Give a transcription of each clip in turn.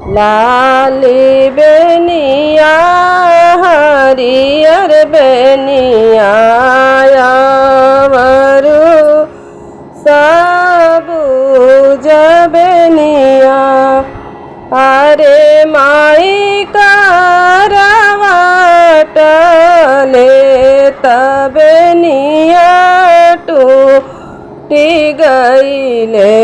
लाली बेनिया हरियर बेनिया यावरू सबूज बेनिया। अरे माई करवाटले तबेनिया टूटी गईले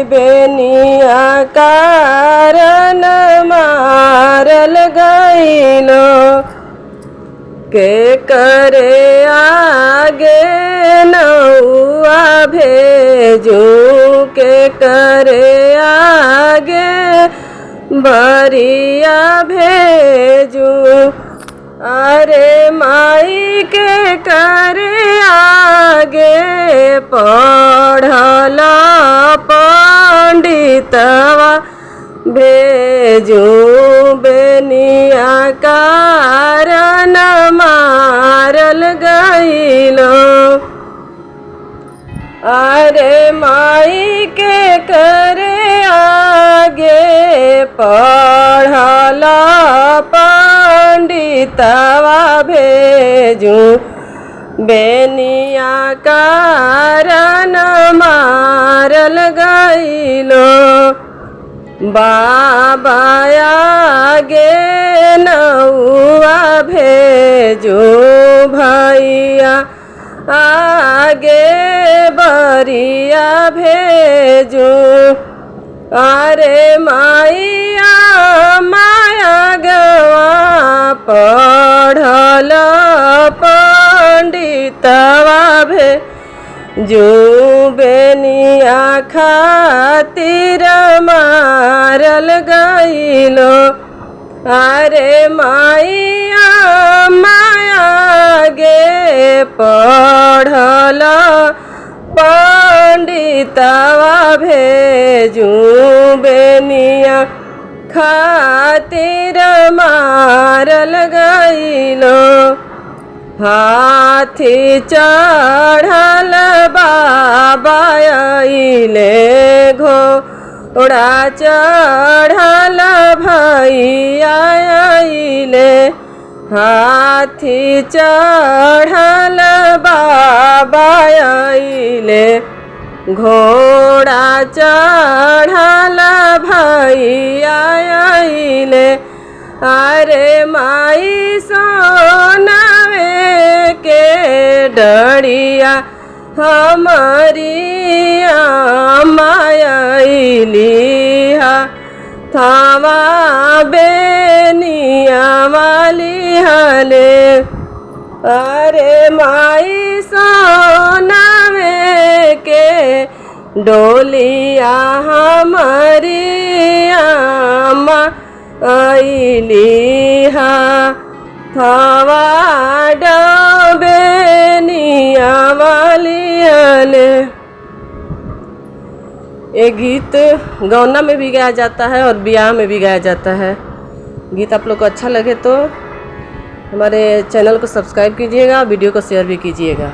बेनिया कारण मारल गईलो। के करे आगे नौआ भेजू के करे आगे बरिया भेजू। अरे माई के करे आगे पढ़ल पंडितवा भेजू बेनिया कारण मारल गईलो। अरे माई के करे आगे पढ़ल पंडितवा भेजू बेनिया कारण मारल गईलो। बाबा आगे नौआ भेजू भैया आगे बरिया भेजू। अरे माइया माया गवा पढ़ल पंडितवा भेजू बेनिया खातिर मारल गईलो। अरे माइया माया गे पढ़ल पंडितवा भेजू बेनिया खातिर मारल गईलो। हाथी चढ़ल बाबा आइले घोड़ा चढ़ल भैया आइले। हाथी चढ़ल बाबा आइले घोड़ा चढ़ल भैया आइले। अरे माई सोनावे के डरिया हमारी मायली थावा बेनिया वाली हले। अरे माई सोनावे के डोलिया हमारी आइली थावा बेनिया वाली हले। ये गीत गौना में भी गाया जाता है और ब्याह में भी गाया जाता है। गीत आप लोग को अच्छा लगे तो हमारे चैनल को सब्सक्राइब कीजिएगा, वीडियो को शेयर भी कीजिएगा।